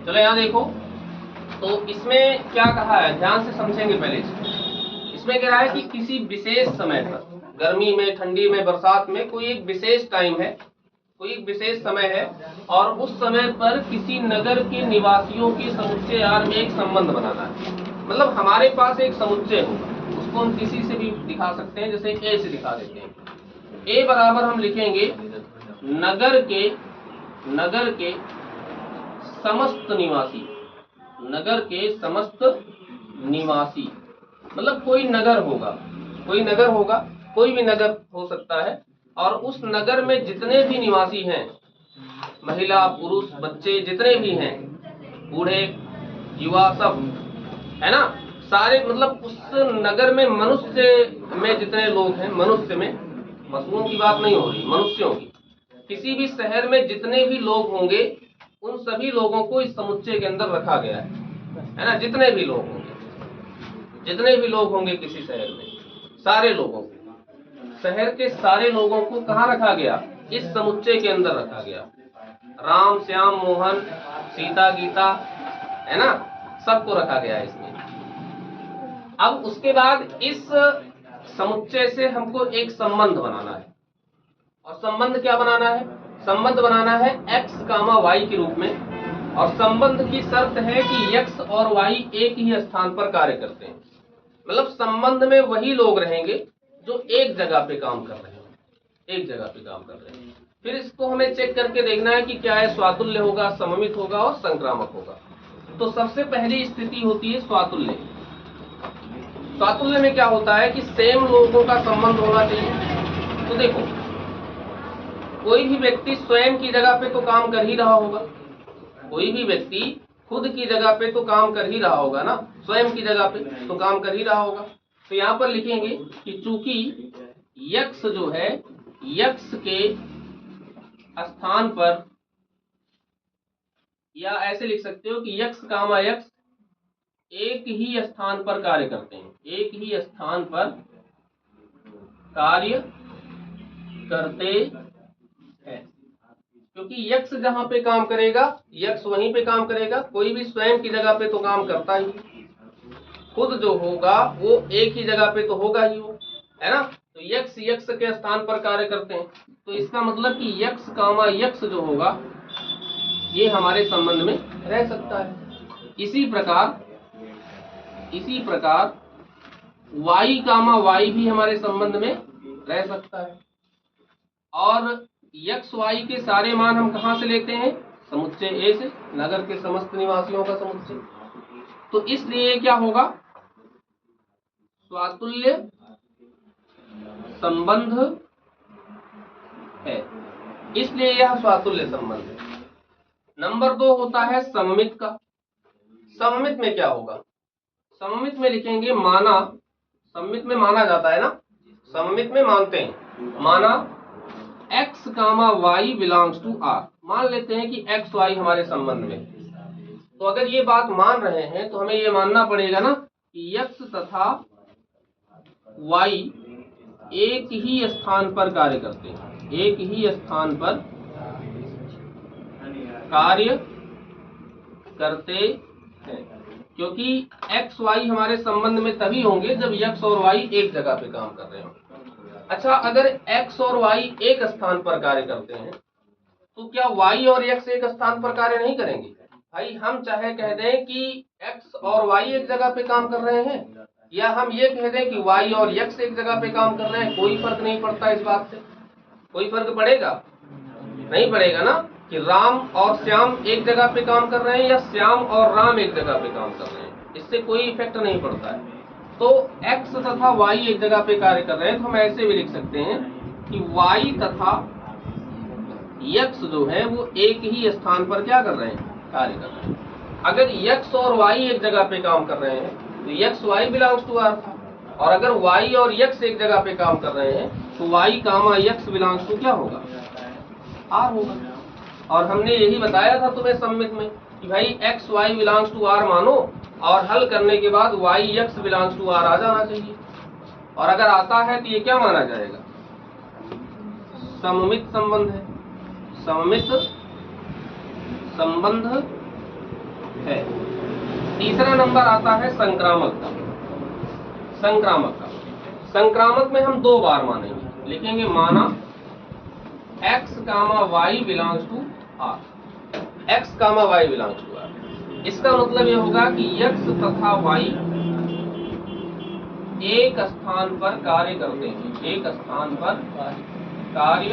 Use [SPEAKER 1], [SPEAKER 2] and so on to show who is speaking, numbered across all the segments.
[SPEAKER 1] चलो यहाँ देखो, तो इसमें क्या कहा है, ध्यान से समझेंगे पहले इसमें कह रहा है कि किसी विशेष समय पर, गर्मी में, ठंडी में, बरसात में, कोई एक विशेष टाइम है, कोई एक विशेष समय है, और उस समय पर किसी नगर के निवासियों के समुच्चय आर में एक संबंध बनाना है। मतलब हमारे पास एक समुच्चय होगा, उसको हम किसी से भी दिखा सकते हैं, जैसे ए से दिखा देते हैं। ए बराबर हम लिखेंगे नगर के समस्त निवासी, नगर के समस्त निवासी, मतलब कोई नगर होगा, कोई भी नगर हो सकता है, और उस नगर में जितने भी निवासी हैं, महिला, पुरुष, बच्चे, जितने भी हैं, बूढ़े, युवा, सब है ना, सारे, मतलब उस नगर में मनुष्य में जितने लोग हैं, मनुष्य में, पशुओं की बात नहीं हो रही, मनुष्यों की, किसी भी शहर में जितने भी लोग होंगे, उन सभी लोगों को इस समुच्चय के अंदर रखा गया है ना। जितने भी लोग होंगे किसी शहर में, सारे लोगों को, शहर के सारे लोगों को कहाँ रखा गया, इस समुच्चय के अंदर रखा गया। राम, श्याम, मोहन, सीता, गीता, है ना, सबको रखा गया है इसमें। अब उसके बाद इस समुच्चय से हमको एक संबंध बनाना है, और संबंध क्या बनाना है, संबंध बनाना है x, y के रूप में, और संबंध की शर्त है कि x और y एक ही स्थान पर कार्य करते हैं। मतलब संबंध में वही लोग रहेंगे जो एक जगह पे काम कर रहे हैं, फिर इसको हमें चेक करके देखना है कि क्या है, स्वातुल्य होगा, सममित होगा और संक्रामक होगा। तो सबसे पहली स्थिति होती है स्वातुल्य। स्वातुल्य में क्या होता है कि सेम लोगों का संबंध होना चाहिए। तो देखो, कोई भी व्यक्ति स्वयं की जगह पे तो काम कर ही रहा होगा, कोई भी व्यक्ति खुद की जगह पे तो काम कर ही रहा होगा ना, स्वयं की जगह पे तो काम कर ही रहा होगा। तो यहाँ पर लिखेंगे कि चूंकि यक्ष जो है, यक्ष के स्थान पर, या ऐसे लिख सकते हो कि यक्ष कामा यक्ष एक ही स्थान पर कार्य करते हैं, एक ही स्थान पर कार्य करते हैं। क्योंकि यक्ष जहां पे काम करेगा, यक्ष वहीं पे काम करेगा, कोई भी स्वयं की जगह पे तो काम करता ही, खुद जो होगा वो एक ही जगह पे तो होगा ही वो, है ना। तो यक्ष यक्ष के स्थान पर कार्य करते हैं, तो इसका मतलब कि यक्ष कामा यक्ष जो होगा ये हमारे संबंध में रह सकता है। इसी प्रकार वाई कामा वाई भी हमारे संबंध में रह सकता है। और यक्ष वाई के सारे मान हम कहाँ से लेते हैं, समुच्चय ए से, नगर के समस्त निवासियों का समुच्चय। तो इसलिए क्या होगा, स्वातुल्य संबंध है, इसलिए यह स्वातुल्य संबंध है। नंबर 2 होता है सममित का। सममित में क्या होगा, सममित में लिखेंगे माना, सममित में माना जाता है ना, सममित में मानते हैं, माना x comma y belongs to r। मान लेते हैं कि x y हमारे संबंध में, तो अगर ये बात मान रहे हैं तो हमें ये मानना पड़ेगा ना कि x तथा y एक ही स्थान पर कार्य करते हैं, एक ही स्थान पर कार्य करते हैं। क्योंकि x y हमारे संबंध में तभी होंगे जब x और y एक जगह पे काम कर रहे हों। अच्छा, अगर x और y एक स्थान पर कार्य करते हैं तो क्या y और x एक स्थान पर कार्य नहीं करेंगे? भाई हम चाहे कह दें कि x और y एक जगह पे काम कर रहे हैं, या हम ये कह दें कि y और x एक जगह पे काम कर रहे हैं, कोई फर्क नहीं पड़ता इस बात से। कोई फर्क पड़ेगा? नहीं पड़ेगा ना, कि राम और श्याम एक जगह पे काम कर रहे हैं या श्याम और राम एक जगह पे काम कर रहे हैं, इससे कोई इफेक्ट नहीं पड़ता है। तो x तथा y एक जगह पे कार्य कर रहे हैं, तो हम ऐसे भी लिख सकते हैं कि y तथा x जो है वो एक ही स्थान पर क्या कर रहे हैं, कार्य कर रहे हैं। अगर x और y एक जगह पे काम कर रहे हैं तो x y belongs to r था, और अगर y और x एक जगह पे काम कर रहे हैं तो y comma x belongs to क्या होगा, r होगा। और हमने यही बताया था तुम्हें सम्मित में कि भाई x y belongs to r मानो, और हल करने के बाद y x belongs to r आ जाना चाहिए। और अगर आता है तो ये क्या माना जाएगा, सममित संबंध है। सममित संबंध है। तीसरा नंबर आता है संक्रामक का। संक्रामक में हम 2 बार मानेंगे, लिखेंगे माना x, y belongs to r। x, y belongs to r। इसका मतलब ये होगा कि x तथा y एक स्थान पर कार्य करते हैं, एक स्थान पर कार्य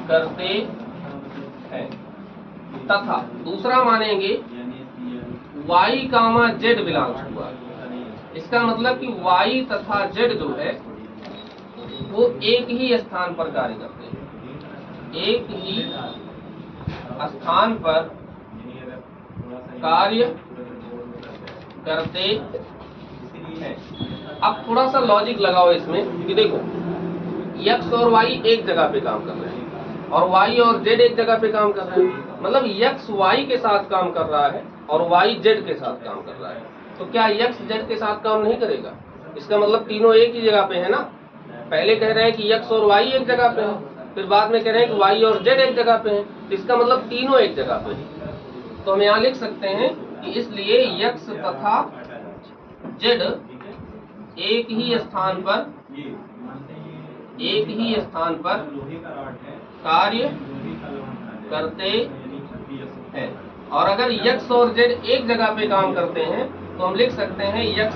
[SPEAKER 1] करते हैं। तथा दूसरा मानेंगे y, z belongs to r। इसका मतलब कि y तथा z जो है वो एक ही स्थान पर कार्य करते हैं, एक ही स्थान पर कार्य करते हैं। अब थोड़ा सा लॉजिक लगाओ इसमें कि देखो x और y एक जगह पे काम कर रहे हैं और y और z एक जगह पे काम कर रहे हैं, मतलब x y के साथ काम कर रहा है और y z के साथ काम कर रहा है। तो क्या x z के साथ काम नहीं करेगा? इसका मतलब तीनों एक ही जगह पे है ना। पहले कह रहे हैं कि x और y एक जगह पे है, फिर बाद में कह रहे हैं कि y और z एक जगह पे है, तो इसका मतलब तीनों एक जगह पे है। तो हम यहाँ लिख सकते हैं कि इसलिए x तथा z एक ही स्थान पर कार्य करते हैं। और अगर x और z एक जगह पे काम करते हैं तो हम लिख सकते हैं x,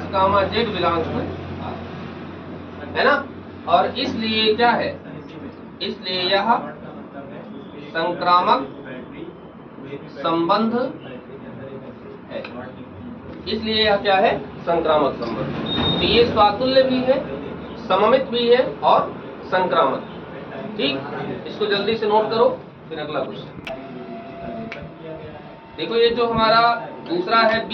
[SPEAKER 1] z belongs to r, है ना। और इसलिए क्या है, इसलिए यह संक्रामक संबंध है। इसलिए यह क्या है, संक्रामक संबंध। तो ये स्वातुल्य भी है, सममित भी है और संक्रामक। ठीक, इसको जल्दी से नोट करो, फिर अगला क्वेश्चन देखो। ये जो हमारा दूसरा है B,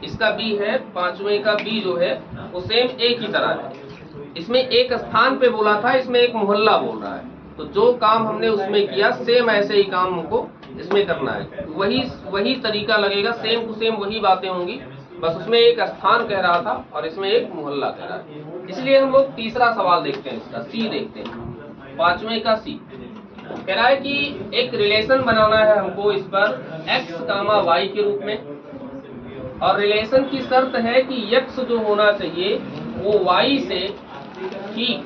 [SPEAKER 1] इसका B है, पांचवें का B जो है वो सेम एक ही तरह है। इसमें एक स्थान पे बोला था, इसमें एक मोहल्ला बोल रहा है। तो जो काम हमने उसमें किया सेम ऐसे ही काम हमको इसमें करना है। वही तरीका लगेगा, सेम टू सेम वही बातें होंगी, बस उसमें एक स्थान कह रहा था और इसमें एक मोहल्ला कह रहा है। इसलिए हम लोग तीसरा सवाल देखते हैं, इसका C देखते हैं। पांचवें का C कह रहा है कि एक रिलेशन बनाना है हमको इस पर x, y के रूप में, और रिलेशन की शर्त है कि x जो होना चाहिए वो y से ठीक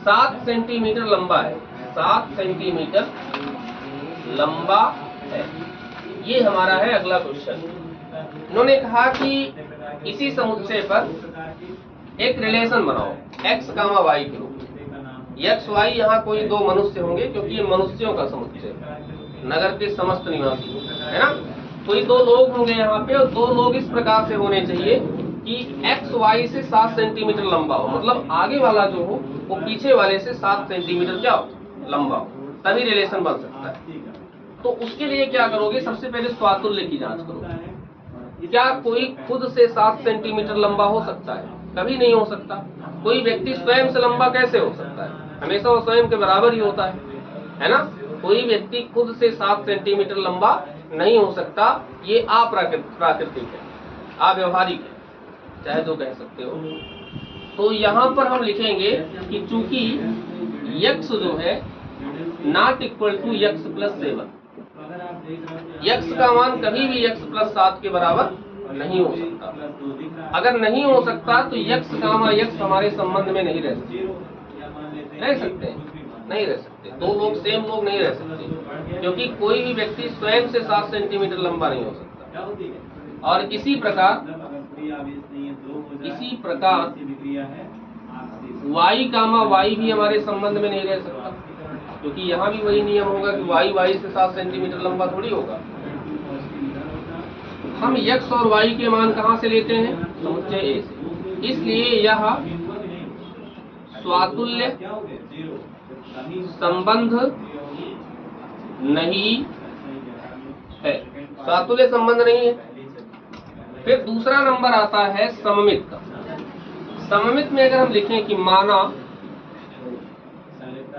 [SPEAKER 1] 7 सेंटीमीटर लंबा है, 7 सेंटीमीटर लंबा है। ये हमारा है अगला क्वेश्चन। इन्होंने कहा कि इसी समुच्चय पर एक रिलेशन बनाओ x, y के रूप में। x, y यहाँ कोई 2 मनुष्य होंगे क्योंकि ये मनुष्यों का समुच्चय है, नगर के समस्त निवासी, है ना। कोई 2 लोग होंगे यहाँ पे, और 2 लोग इस प्रकार से होने चाहिए कि x, y से 7 सेंटीमीटर लंबा हो, मतलब आगे वाला जो हो वो पीछे वाले से 7 सेंटीमीटर क्या हो, लंबा हो, तभी रिलेशन बन सकता है। तो उसके लिए क्या करोगे, सबसे पहले स्वातुल्य की जांच करोगे। क्या कोई खुद से 7 सेंटीमीटर लंबा हो सकता है? कभी नहीं हो सकता। कोई व्यक्ति स्वयं से लंबा कैसे हो सकता है? हमेशा वो स्वयं के बराबर ही होता है ना। कोई व्यक्ति खुद से 7 सेंटीमीटर लंबा नहीं हो सकता, ये अप्राकृतिक है, अव्यवहारिक है, चाहे जो कह सकते हो। तो यहाँ पर हम लिखेंगे कि चूंकि x जो है not equal to x plus 7, x का मान कभी भी x प्लस 7 के बराबर नहीं हो सकता। अगर नहीं हो सकता तो x, x हमारे संबंध में नहीं रह सकते, नहीं रह सकते। 2 लोग सेम लोग नहीं रह सकते, क्योंकि कोई भी व्यक्ति स्वयं से 7 सेंटीमीटर लंबा नहीं हो सकता। और इसी प्रकार y, भी हमारे संबंध में नहीं रह सकता, क्योंकि यहाँ भी वही नियम होगा कि y से 7 सेंटीमीटर लंबा थोड़ी होगा। हम x और y के मान कहाँ से लेते हैं, समुच्चय A से। इसलिए यह स्वातुल्य संबंध नहीं है, स्वातुल्य संबंध नहीं है। फिर दूसरा नंबर आता है सममित का। सममित में अगर हम लिखें कि माना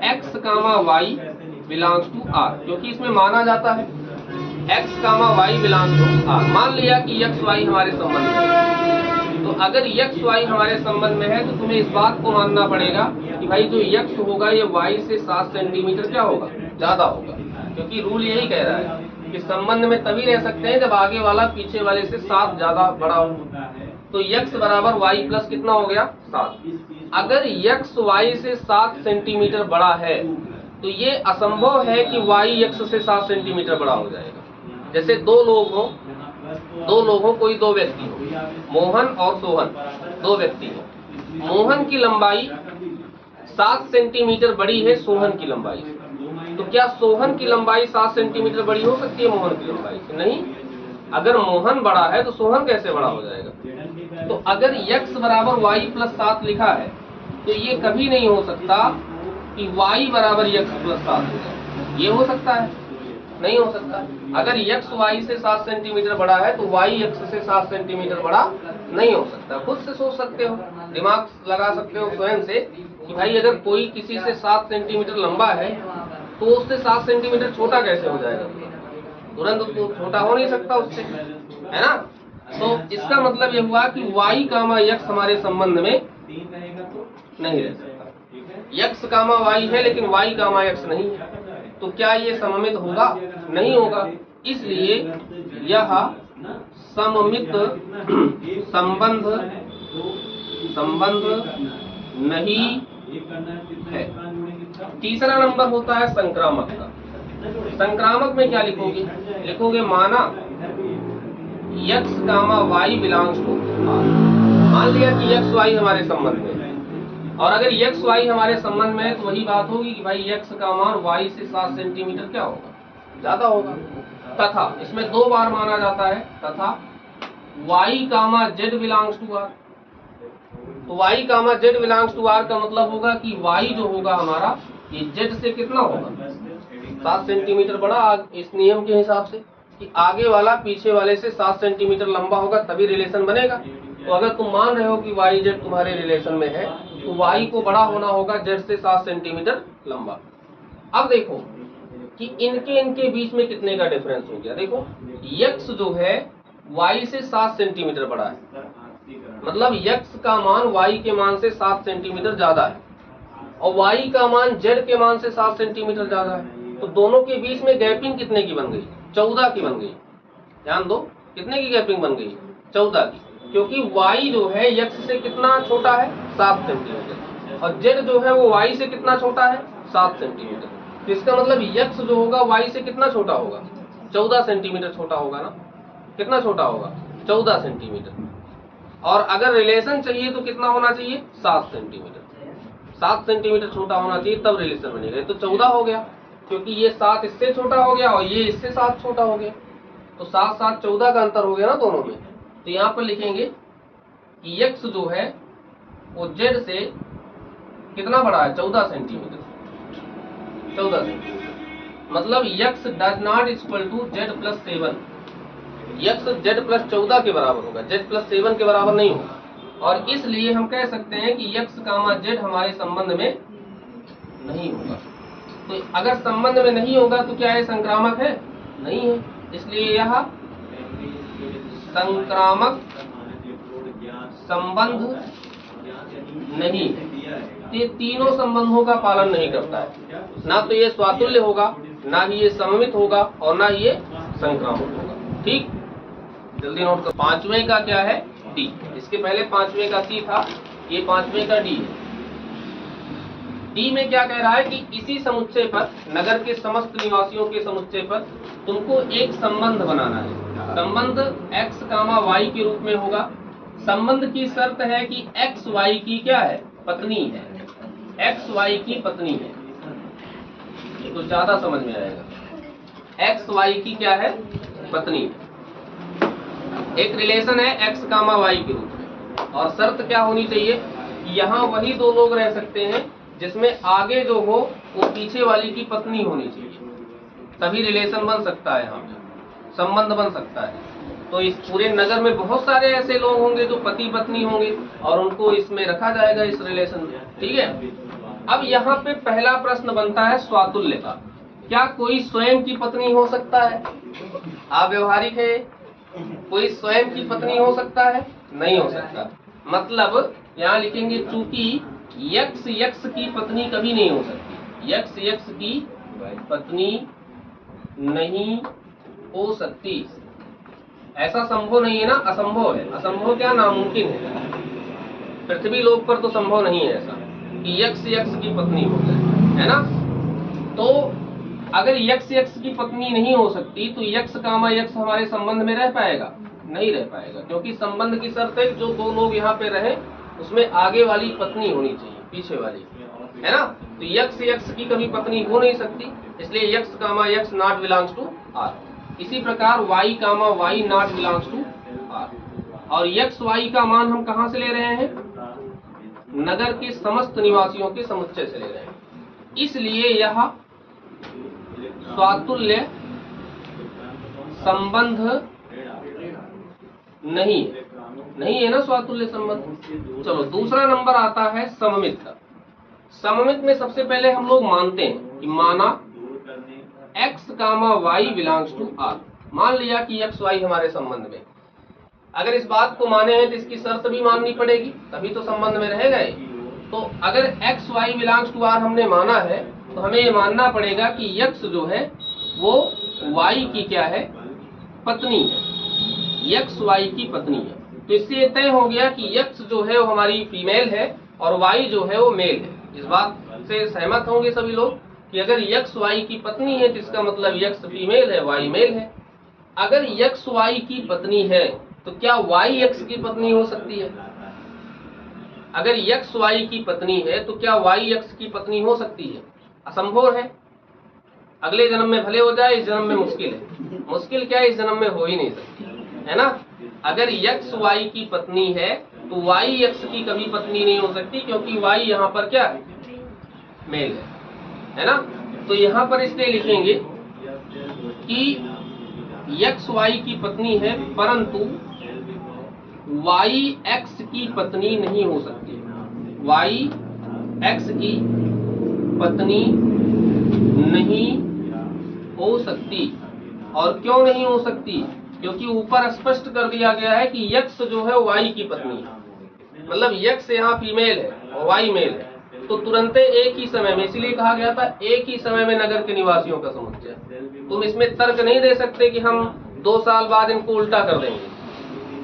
[SPEAKER 1] x, y belongs to r, क्योंकि इसमें माना जाता है x, y belongs to r। मान लिया कि x, y हमारे संबंध में है, तो अगर x, y हमारे संबंध में है तो तुम्हें इस बात को मानना पड़ेगा कि भाई जो x होगा ये y से 7 सेंटीमीटर क्या होगा, ज्यादा होगा। क्योंकि रूल यही कह रहा है कि संबंध में तभी रह सकते हैं जब आगे वाला पीछे वाले से 7 ज्यादा बड़ा हो। तो x बराबर y प्लस कितना हो गया 7। अगर x y से 7 सेंटीमीटर बड़ा है तो ये असंभव है कि y x से 7 सेंटीमीटर बड़ा हो जाएगा। जैसे दो लोग हो, कोई दो व्यक्ति हो, मोहन और सोहन, दो व्यक्ति हो। मोहन की लंबाई 7 सेंटीमीटर बड़ी है सोहन की लंबाई से, तो क्या सोहन की लंबाई 7 सेंटीमीटर बड़ी हो सकती है मोहन की लंबाई से? नहीं। अगर मोहन बड़ा है तो सोहन कैसे बड़ा हो जाएगा? तो अगर x बराबर y प्लस 7 लिखा है तो ये कभी नहीं हो सकता कि y बराबर x प्लस 7 हो जाए। ये हो सकता है? नहीं हो सकता। अगर x y से 7 सेंटीमीटर बड़ा है तो y x से 7 सेंटीमीटर बड़ा नहीं हो सकता। खुद से सोच सकते हो, दिमाग लगा सकते हो स्वयं से कि भाई अगर कोई किसी से 7 सेंटीमीटर लंबा है तो उससे 7 सेंटीमीटर छोटा कैसे हो जाएगा? तुरंत तो छोटा हो नहीं सकता उससे, है ना? तो इसका मतलब ये हुआ कि y कामा x हमारे संबंध में नहीं रह सकता। x कामा y है लेकिन y कामा x नहीं है, तो क्या ये सममित होगा? नहीं होगा। इसलिए यह सममित संबंध नहीं है। तीसरा नंबर होता है संक्रामक का। संक्रामक में क्या लिखोगे? लिखोगे माना x comma y belongs to R। मान लिया कि x y हमारे संबंध में है, और अगर x y हमारे संबंध में है तो वही बात होगी कि भाई x का मान y से 7 सेंटीमीटर क्या होगा? ज्यादा होगा। तथा इसमें दो बार माना जाता है, तथा y comma z belongs to R। तो y comma z belongs to R का मतलब होगा कि y जो होगा हमारा ये z से कितना होगा? 7 सेंटीमीटर बड़ा। इस नियम के हिसाब से कि आगे वाला पीछे वाले से 7 सेंटीमीटर लंबा होगा तभी रिलेशन बनेगा। तो अगर तुम मान रहे हो कि y z तुम्हारे रिलेशन में है तो y को बड़ा होना होगा z से 7 सेंटीमीटर लंबा। अब देखो कि इनके बीच में कितने का डिफरेंस हो गया। देखो x जो है y से 7 सेंटीमीटर बड़ा है, मतलब x का मान y के मान से 7 सेंटीमीटर ज्यादा है, और y का मान z के मान से 7 सेंटीमीटर ज्यादा है। तो दोनों के बीच में गैपिंग कितने की बन गई? 14 की बन गई। ध्यान दो, कितने की गैपिंग बन गई? 14 की, क्योंकि y जो है x से कितना छोटा है? 7 सेंटीमीटर, और z जो है वो y से कितना छोटा है? 7 सेंटीमीटर। तो इसका मतलब x जो होगा y से कितना छोटा होगा? 14 सेंटीमीटर छोटा होगा ना? कितना छोटा होगा? 14 सेंटीमीटर। और अगर रिलेशन चाहिए तो कितना होना चाहिए? 7 सेंटीमीटर। 7 सेंटीमीटर छोटा होना चाहिए तब रिलेशन बनेगा। तो 14 हो गया, क्योंकि ये 7 इससे छोटा हो गया और ये इससे 7 छोटा हो गया, तो 7 7 14 का अंतर हो गया ना दोनों में। तो यहाँ पर लिखेंगे कि x जो है वो z से कितना बड़ा है? 14 सेंटीमीटर। 14 सेंटीमीटर मतलब x does not equal to z plus 7। x z प्लस 14 के बराबर होगा, z प्लस 7 के बराबर नहीं होगा। और इसलिए हम कह सकते हैं कि x कामा z हमारे संबंध में नहीं होगा। तो अगर संबंध में नहीं होगा तो क्या ये संक्रामक है? नहीं है। इसलिए यह संक्रामक संबंध नहीं है। ये तीनों संबंधों का पालन नहीं करता है। ना तो ये स्वातुल्य होगा, ना ही ये सममित होगा, और ना ही ये संक्रामक होगा। ठीक, जल्दी नोट करो। पांचवें का क्या है? डी। इसके पहले पांचवें का सी था, ये पांचवें का डी है। डी में क्या कह रहा है कि इसी समुच्चय पर, नगर के समस्त निवासियों के समुच्चय पर तुमको एक संबंध बनाना है। संबंध x कामा y के रूप में होगा। संबंध की शर्त है कि x y की क्या है? पत्नी है। x y की पत्नी है, ये तो ज्यादा समझ में आएगा। x y की क्या है? पत्नी है। एक रिलेशन है x कामा y के रूप में, और शर्त क्या होनी चाहिए कि यहाँ वही दो लोग रह सकते हैं जिसमें आगे जो हो वो पीछे वाली की पत्नी होनी चाहिए, तभी रिलेशन बन सकता है, यहाँ पे संबंध बन सकता है। तो इस पूरे नगर में बहुत सारे ऐसे लोग होंगे जो पति पत्नी होंगे और उनको इसमें रखा जाएगा, इस रिलेशन में। ठीक है। अब यहाँ पे पहला प्रश्न बनता है स्वातुल्य का। क्या कोई स्वयं की पत्नी हो सकता है? आप व्यवहारिक है, कोई स्वयं की पत्नी हो सकता है? नहीं हो सकता। मतलब यहाँ लिखेंगे चूंकि x की पत्नी कभी नहीं हो सकती। x की पत्नी नहीं हो सकती। ऐसा संभव नहीं है ना, असंभव है। असंभव क्या, नामुमकिन है। पृथ्वी लोक पर तो संभव नहीं है ऐसा कि यक्ष यक्ष की पत्नी हो जाए, है ना। तो अगर यक्ष यक्ष की पत्नी नहीं हो सकती तो यक्ष कामा यक्ष हमारे संबंध में रह पाएगा? नहीं रह पाएगा, क्योंकि संबंध की शर्त है जो दो लोग यहाँ पे रहे उसमें आगे वाली पत्नी होनी चाहिए, पीछे वाली, है ना। तो यक्ष यक्ष की कभी पत्नी हो नहीं सकती, इसलिए यक्ष कामा यक्ष नॉट बिलोंग्स टू आर। इसी प्रकार y comma y not belongs to r. और यक्ष वाई का मान हम कहाँ से ले रहे हैं? नगर के समस्त निवासियों के समुच्चय से ले रहे हैं। इसलिए यह स्वातुल्य संबंध नहीं है, नहीं है ना स्वातुल्य संबंध। चलो दूसरा नंबर आता है सममित का। सममित में सबसे पहले हम लोग मानते हैं कि माना x comma y belongs to r. मान लिया कि x y हमारे संबंध में। अगर इस बात को माने हैं तो इसकी शर्त भी माननी पड़ेगी, तभी तो संबंध में रहेगा ये। तो अगर x y belongs to r हमने माना है तो हमें ये मानना पड़ेगा कि x जो है वो y की क्या है, पत्नी है। x y की पत्नी है। तो इससे तय हो गया कि x जो है वो हमारी फीमेल है और y जो है वो मेल है। इस बात से सहमत होंगे सभी लोग कि अगर x y की पत्नी है तो इसका मतलब x फीमेल है, y मेल है। अगर x y की पत्नी है तो क्या y x की पत्नी हो सकती है? अगर x y की पत्नी है तो क्या y x की पत्नी हो सकती है? असंभव है। अगले जन्म में भले हो जाए, इस जन्म में मुश्किल है। मुश्किल क्या है, इस जन्म में हो ही नहीं सकती, है ना। अगर x y की पत्नी है तो y x की कभी पत्नी नहीं हो सकती, क्योंकि y यहाँ पर क्या है, मेल है ना। तो यहाँ पर इसलिए लिखेंगे कि x y की पत्नी है परंतु y x की पत्नी नहीं हो सकती। y x की पत्नी नहीं हो सकती। और क्यों नहीं हो सकती? क्योंकि ऊपर स्पष्ट कर दिया गया है कि x जो है y की पत्नी है, मतलब x यहाँ फीमेल है और y मेल है। तो तुरंत एक ही समय में, इसीलिए कहा गया था एक ही समय में नगर के निवासियों का समुच्चय। तुम इसमें तर्क नहीं दे सकते कि हम 2 साल बाद इनको उल्टा कर देंगे।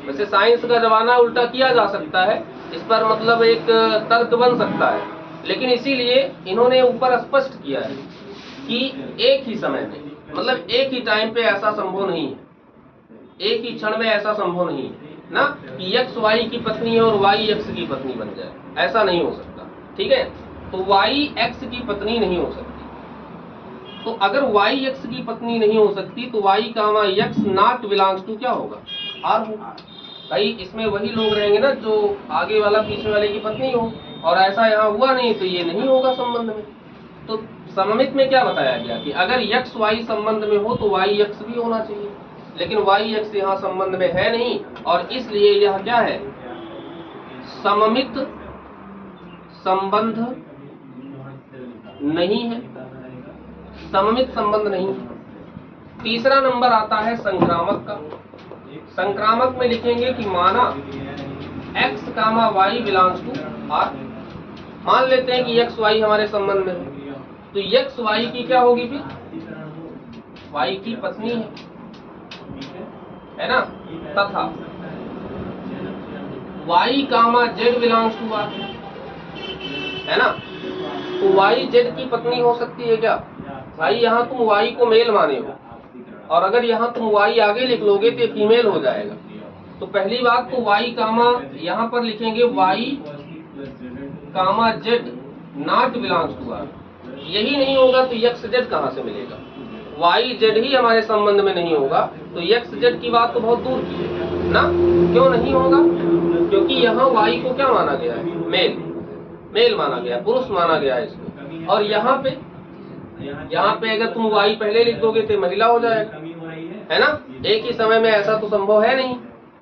[SPEAKER 1] वैसे साइंस का जमाना, उल्टा किया जा सकता है, इस पर मतलब एक तर्क बन सकता है, लेकिन इसीलिए इन्होंने ऊपर स्पष्ट किया है कि एक ही समय में, मतलब एक ही टाइम पे ऐसा संभव नहीं है, एक ही क्षण में ऐसा संभव नहीं है ना कि x y की पत्नी है और y x की पत्नी बन जाए, ऐसा नहीं हो सकता। ठीक है, तो y x की पत्नी नहीं हो सकती। तो अगर y x की पत्नी नहीं हो सकती तो y comma x not belongs to क्या होगा, r होगा। भाई इसमें वही लोग रहेंगे ना जो आगे वाला पीछे वाले की पत्नी हो, और ऐसा यहाँ हुआ नहीं तो ये नहीं होगा संबंध में। तो सममित में क्या बताया गया कि अगर x y संबंध में हो तो y x भी होना चाहिए, लेकिन y x यहाँ संबंध में है नहीं, और इसलिए यह क्या है, सममित संबंध नहीं है, सममित संबंध नहीं है। तीसरा नंबर आता है संक्रामक का। संक्रामक में लिखेंगे कि माना x comma y belongs to r। मान लेते हैं कि x y हमारे संबंध में है, तो x y की क्या होगी, फिर y की पत्नी है ना, तथा y comma z belongs to r, है ना। तो y z की पत्नी हो सकती है क्या? भाई यहाँ तुम y को मेल माने हो, और अगर यहाँ तुम y आगे लिख लोगे तो फीमेल हो जाएगा। तो पहली बात तो y कामा यहाँ पर लिखेंगे y comma z not belongs to r। यही नहीं होगा तो x z कहाँ से मिलेगा? y z ही हमारे संबंध में नहीं होगा तो x z की बात तो बहुत दूर की है ना। क्यों नहीं होगा? क्योंकि यहाँ y को क्या माना गया है, मेल माना गया, पुरुष माना गया है इसको। और यहाँ पे अगर तुम y पहले लिख दोगे तो महिला हो जाएगा, है ना। एक ही समय में ऐसा तो संभव है नहीं,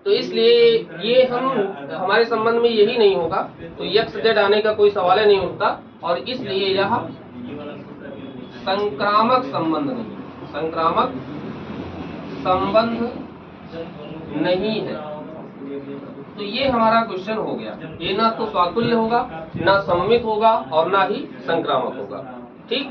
[SPEAKER 1] तो इसलिए ये हमारे संबंध में यही नहीं होगा, तो x z आने का कोई सवाल ही नहीं उठता, और इसलिए यह संक्रामक संबंध नहीं, संक्रामक संबंध नहीं है। तो ये हमारा क्वेश्चन हो गया। ये ना तो स्वातुल्य होगा, ना सममित होगा, और ना ही संक्रामक होगा। ठीक।